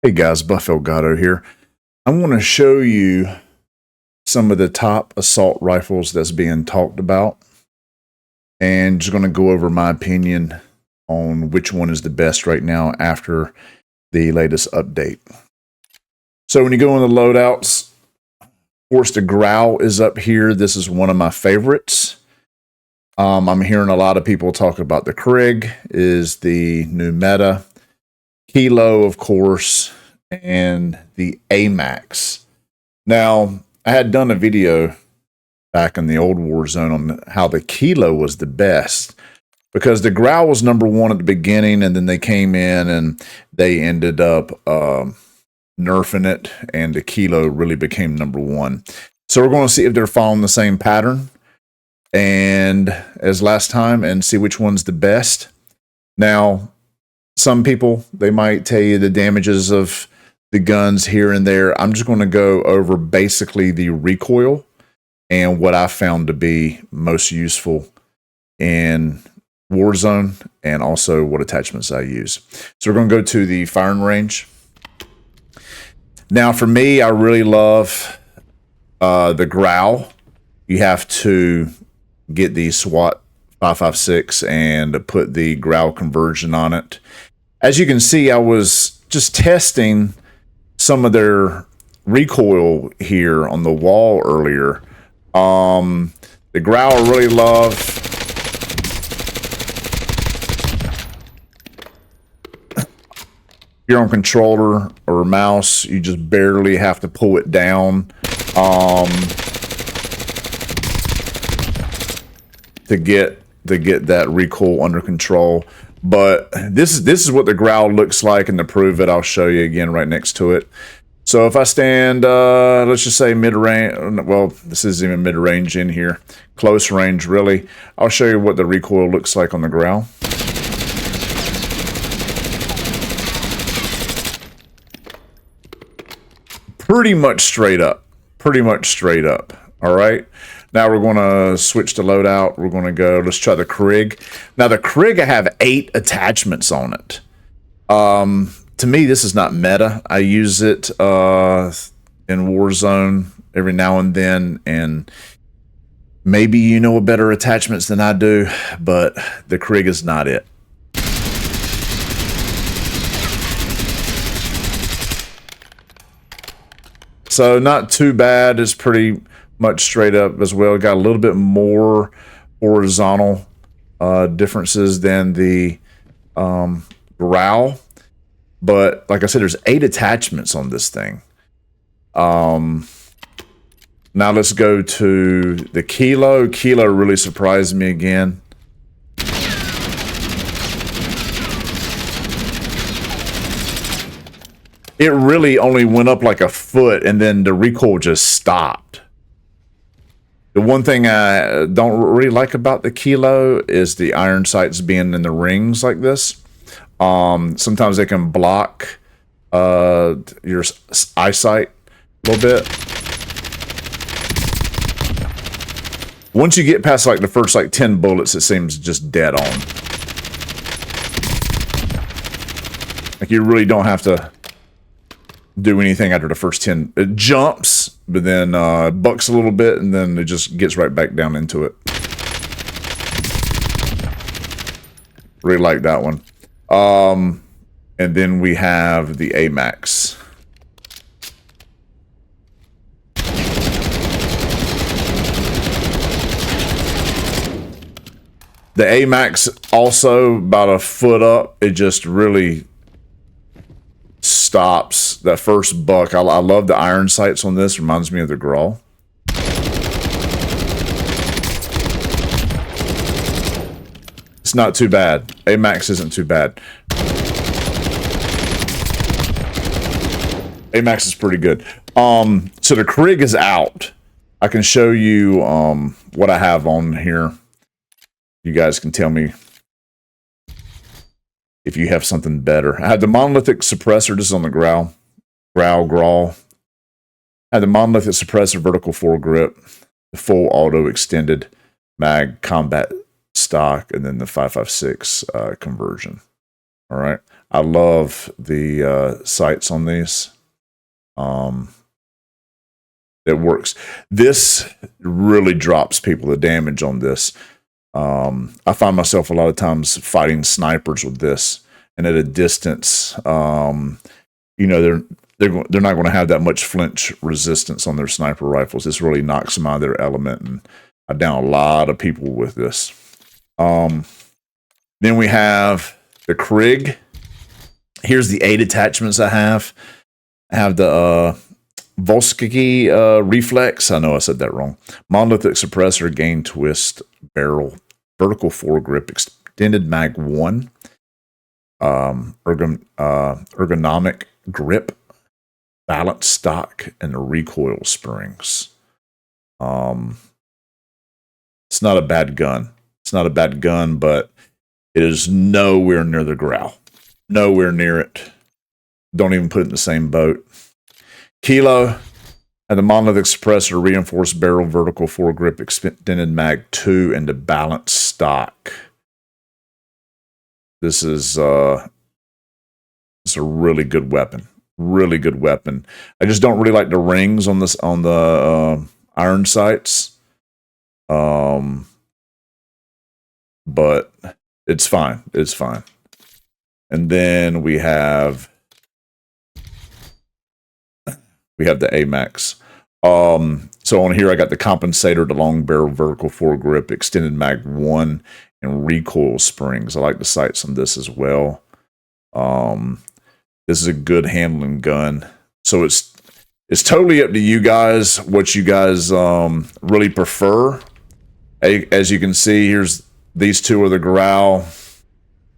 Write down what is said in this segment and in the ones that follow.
Hey guys, Buffalo Gatto here. I want to show you some of the top assault rifles that's being talked about, and just going to go over my opinion on which one is the best right now after the latest update. So when you go in the loadouts, of course the Growl is up here. This is one of my favorites. I'm hearing a lot of people talk about the Krig is the new meta. Kilo, of course, and the AMAX. Now, I had done a video back in the old Warzone on how the Kilo was the best, because the Growl was #1 at the beginning, and then they came in and they ended up nerfing it, and the Kilo really became #1. So we're going to see if they're following the same pattern and as last time and see which one's the best. Now, some people, they might tell you the damages of the guns here and there. I'm just going to go over basically the recoil and what I found to be most useful in Warzone, and also what attachments I use. So we're going to go to the firing range. Now for me, I really love the Growl. You have to get the SWAT 5.56 and put the Growl conversion on it. As you can see, I was just testing some of their recoil here on the wall earlier. The Growl I really love. If you're on controller or mouse, you just barely have to pull it down to get that recoil under control. But this is what the Growl looks like, and to prove it, I'll show you again right next to it. So if I stand, let's just say mid-range, well, this isn't even mid-range in here, close range really, I'll show you what the recoil looks like on the Growl. Pretty much straight up, all right? Now we're going to switch to loadout. We're going to go, let's try the Krig. Now the Krig, I have 8 attachments on it. To me, this is not meta. I use it in Warzone every now and then, and maybe you know better attachments than I do, but the Krig is not it. So not too bad. It's pretty much straight up as well. Got a little bit more horizontal differences than the Growl, but like I said, there's 8 attachments on this thing. Now let's go to the Kilo. Kilo really surprised me again. It really only went up like a foot, and then the recoil just stopped. The one thing I don't really like about the Kilo is the iron sights being in the rings like this. Sometimes they can block your eyesight a little bit. Once you get past like the first like 10 bullets, it seems just dead on. Like you really don't have to do anything after the first 10. It jumps, but then bucks a little bit, and then it just gets right back down into it. Really like that one. And then we have the AMAX. The AMAX also about a foot up. It just really stops that first buck. I love the iron sights on this. Reminds me of the Growl. It's not too bad. AMAX isn't too bad. AMAX is pretty good. So the Krig is out. I can show you what I have on here. You guys can tell me if you have something better. I had the monolithic suppressor. This is on the Growl. Growl. I had the monolithic suppressor, vertical foregrip, the full auto extended mag combat stock, and then the 5.56 conversion. All right. I love the sights on these. It works. This really drops people the damage on this. I find myself a lot of times fighting snipers with this, and at a distance, you know, they're not going to have that much flinch resistance on their sniper rifles. This really knocks them out of their element, and I down a lot of people with this. Then we have the Krig. Here's the 8 attachments I have. I have the Volsky Reflex. I know I said that wrong. Monolithic Suppressor, Gain Twist, Barrel, Vertical Foregrip, Extended Mag 1, Ergonomic Grip, Balance Stock, and the Recoil Springs. It's not a bad gun. It's not a bad gun, but it is nowhere near the Growl. Nowhere near it. Don't even put it in the same boat. Kilo and the Monolithic Suppressor, Reinforced Barrel, Vertical Foregrip, Extended Mag 2, and the Balance Stock. This is it's a really good weapon. Really good weapon. I just don't really like the rings on the iron sights. But it's fine. It's fine. And then we have the AMAX. So on here I got the compensator, the long barrel, vertical foregrip, extended mag 1, and recoil springs. I like the sights on this as well. This is a good handling gun. So it's totally up to you guys what you guys really prefer. As you can see, here's these two are the Growl,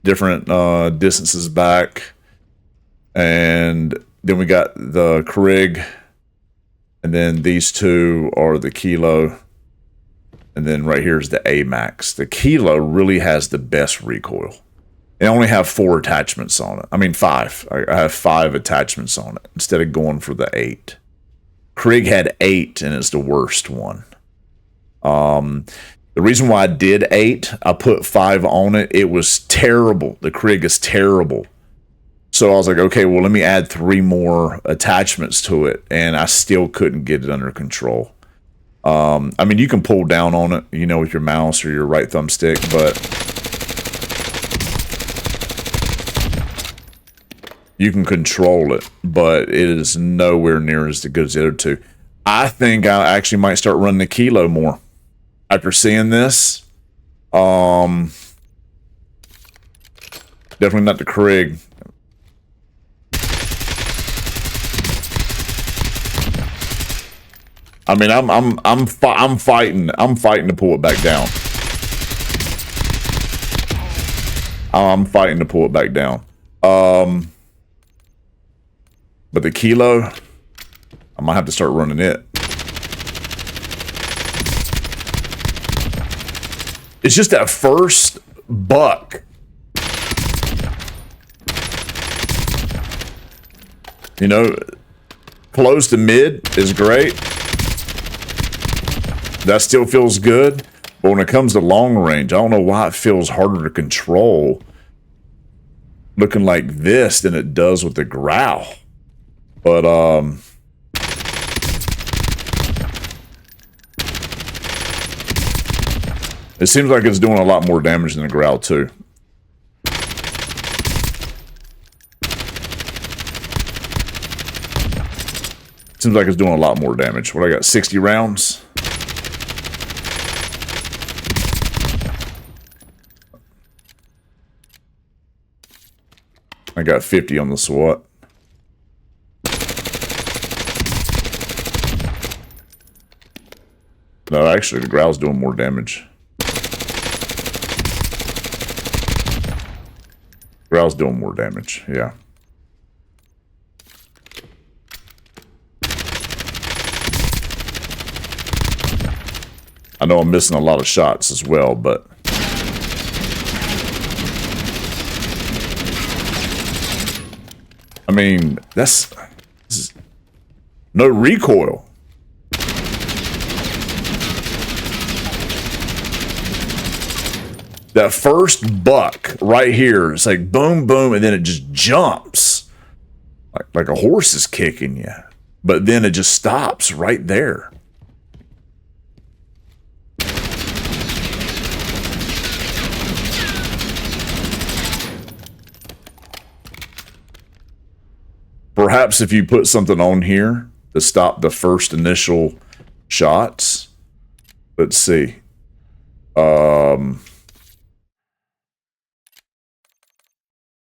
different distances back, and then we got the Krig, and then these two are the Kilo, and then right here is the AMAX. The Kilo really has the best recoil. I only have 4 attachments on it. I mean 5. I have 5 attachments on it instead of going for the 8. Krig had 8, and it's the worst one. The reason why I did 8, I put 5 on it. It was terrible. The Krig is terrible. So I was like, okay, well, let me add 3 more attachments to it, and I still couldn't get it under control. I mean, you can pull down on it, you know, with your mouse or your right thumbstick, but you can control it, but it is nowhere near as good as the other 2. I think I actually might start running the Kilo more after seeing this. Definitely not the Krig. I mean, I'm fighting to pull it back down. I'm fighting to pull it back down. But the Kilo, I might have to start running it. It's just that first buck. You know, close to mid is great. That still feels good. But when it comes to long range, I don't know why it feels harder to control looking like this than it does with the Growl. But, it seems like it's doing a lot more damage than the Growl, too. Seems like it's doing a lot more damage. What I got, 60 rounds? I got 50 on the SWAT. No, actually, the Growl's doing more damage. Growl's doing more damage, yeah. I know I'm missing a lot of shots as well, but I mean, this is no recoil. That first buck right here, it's like boom, boom, and then it just jumps. Like a horse is kicking you. But then it just stops right there. Perhaps if you put something on here to stop the first initial shots. Let's see.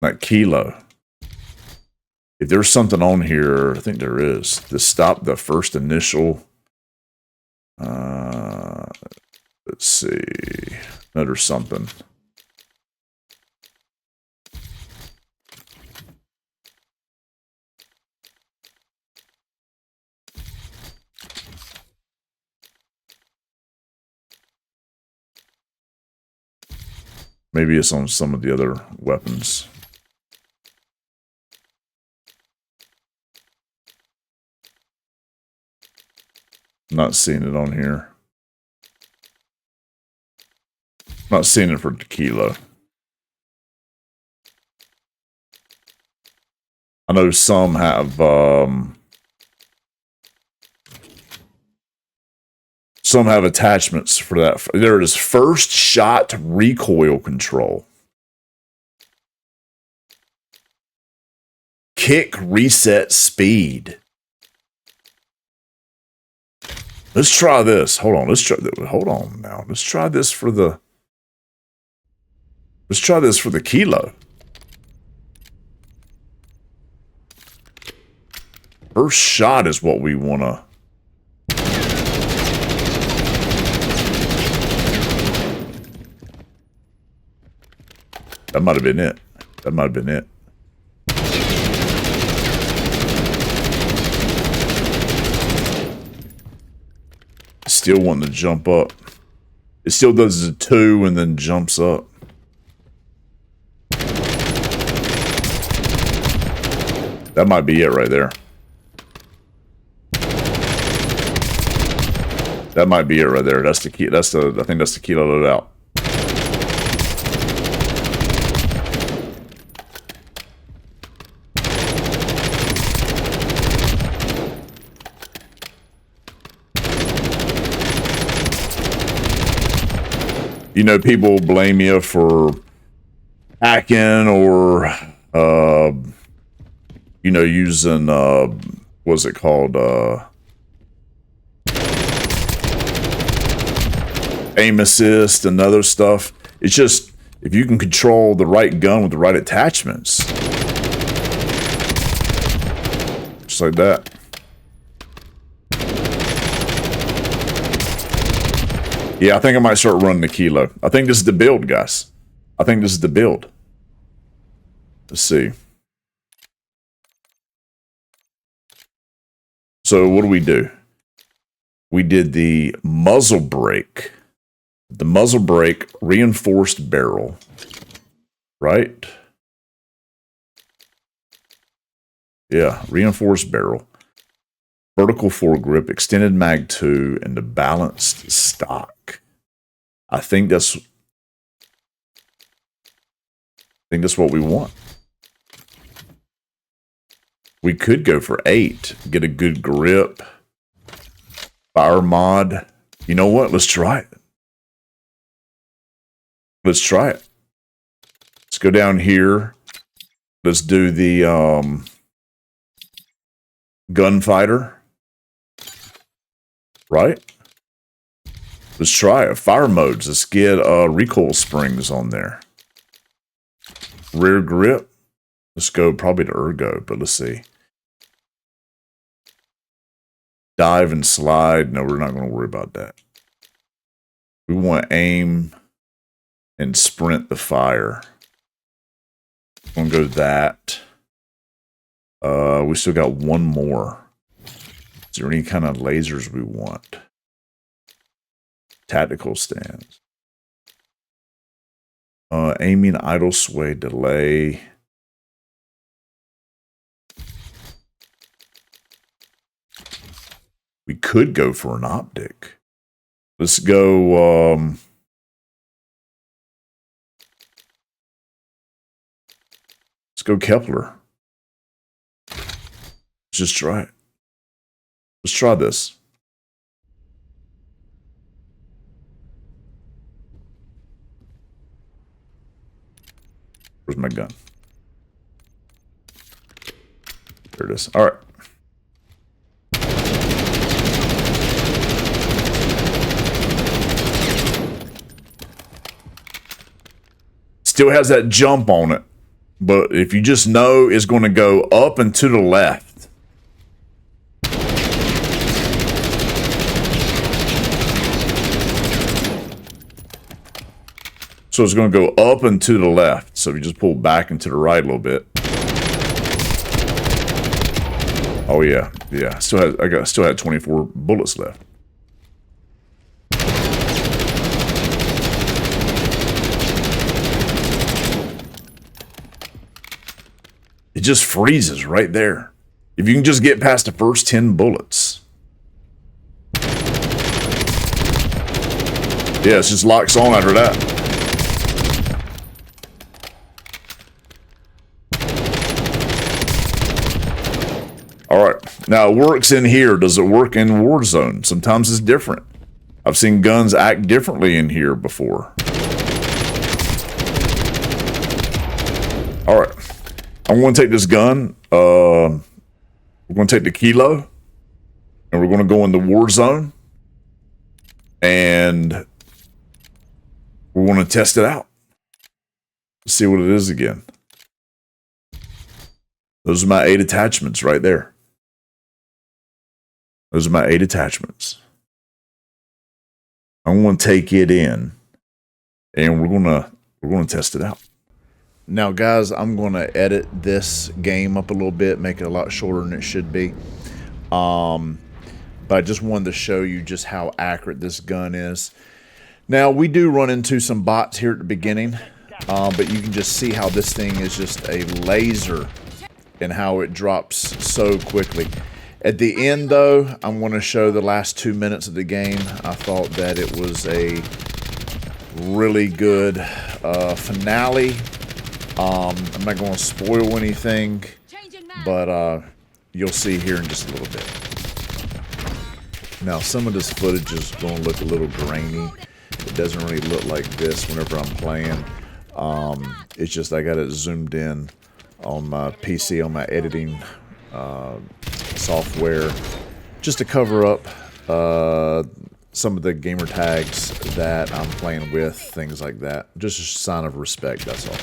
Like kilo. If there's something on here, I think there is, to stop the first initial. Let's see. No, there's something. Maybe it's on some of the other weapons. Not seeing it on here. Not seeing it for tequila. I know some have attachments for that. There is first shot recoil control. Kick reset speed. Let's try this. Hold on. Hold on now. Let's try this for the kilo. First shot is what we want to. That might have been it. That might have been it. Still wanting to jump up. It still does a 2 and then jumps up. That might be it right there. That might be it right there. That's the key. I think that's the kilo load out. You know, people blame you for hacking or, you know, using, what's it called? Aim assist and other stuff. It's just, if you can control the right gun with the right attachments. Just like that. Yeah, I think I might start running the kilo. I think this is the build, guys. I think this is the build. Let's see. So what do? We did the muzzle brake. The muzzle brake reinforced barrel. Right? Yeah, reinforced barrel. Vertical foregrip, extended mag 2, and the balanced stock. I think that's what we want. We could go for 8, get a good grip. Fire mod. You know what? Let's try it. Let's try it. Let's go down here. Let's do the gunfighter. Right? Let's try it. Fire modes. Let's get recoil springs on there. Rear grip. Let's go probably to ergo, but let's see. Dive and slide. No, we're not going to worry about that. We want aim and sprint the fire. I'm going to go that. We still got one more. Is there any kind of lasers we want? Tactical stands. Aiming, idle, sway, delay. We could go for an optic. Let's go. go Kepler. Let's just try it. Let's try this. Where's my gun? There it is. All right. Still has that jump on it, but if you just know it's going to go up and to the left. So it's going to go up and to the left. So if you just pull back and to the right a little bit. Oh yeah, yeah. Still had 24 bullets left. It just freezes right there. If you can just get past the first 10 bullets. Yeah, it just locks on after that. Alright, now it works in here. Does it work in Warzone? Sometimes it's different. I've seen guns act differently in here before. Alright. I'm going to take this gun. We're going to take the Kilo. And we're going to go in the Warzone. And we're going to test it out. See what it is again. Those are my 8 attachments right there. Those are my 8 attachments. I'm going to take it in. And we're going to test it out. Now, guys, I'm going to edit this game up a little bit, make it a lot shorter than it should be. But I just wanted to show you just how accurate this gun is. Now, we do run into some bots here at the beginning, but you can just see how this thing is just a laser and how it drops so quickly. At the end, though, I'm going to show the last 2 minutes of the game. I thought that it was a really good finale. I'm not going to spoil anything, but you'll see here in just a little bit. Now, some of this footage is going to look a little grainy. It doesn't really look like this whenever I'm playing. It's just I got it zoomed in on my PC, on my editing software, just to cover up some of the gamer tags that I'm playing with, things like that. Just a sign of respect, that's all.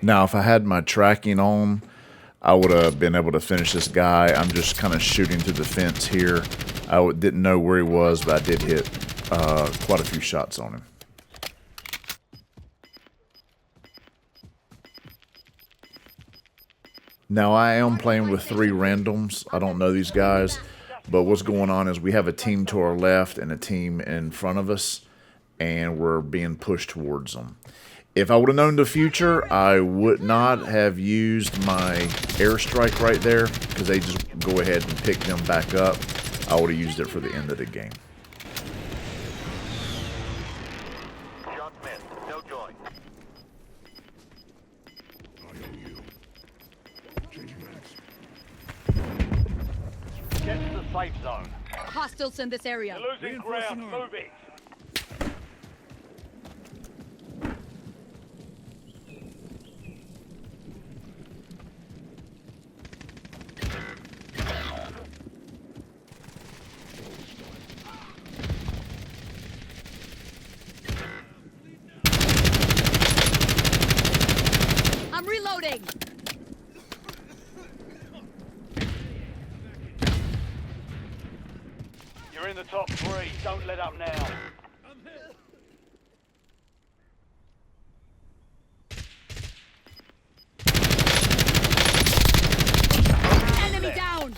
Now, if I had my tracking on, I would have been able to finish this guy. I'm just kind of shooting through the fence here. I didn't know where he was, but I did hit quite a few shots on him. Now, I am playing with 3 randoms. I don't know these guys, but what's going on is we have a team to our left and a team in front of us, and we're being pushed towards them. If I would have known the future, I would not have used my airstrike right there, because they just go ahead and pick them back up. I would have used it for the end of the game. Shot missed. No joy. Get to the safe zone. Hostiles in this area. You're losing ground. Move it. I'm reloading. You're in the top 3. Don't let up now. Enemy down.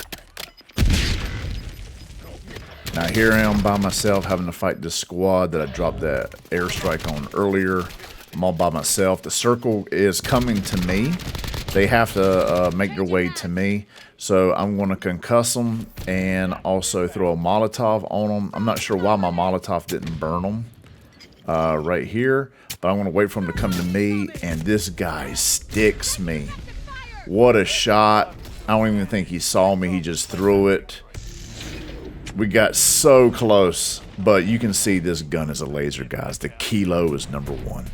Now here I am by myself having to fight this squad that I dropped that airstrike on earlier. I'm all by myself. The circle is coming to me, they have to make their way to me. So I'm going to concuss them and also throw a Molotov on them. I'm not sure why my Molotov didn't burn them right here, but I'm going to wait for him to come to me, and this guy sticks me. What a shot. I don't even think he saw me. He just threw it. We got so close, but you can see this gun is a laser, guys. The kilo is #1.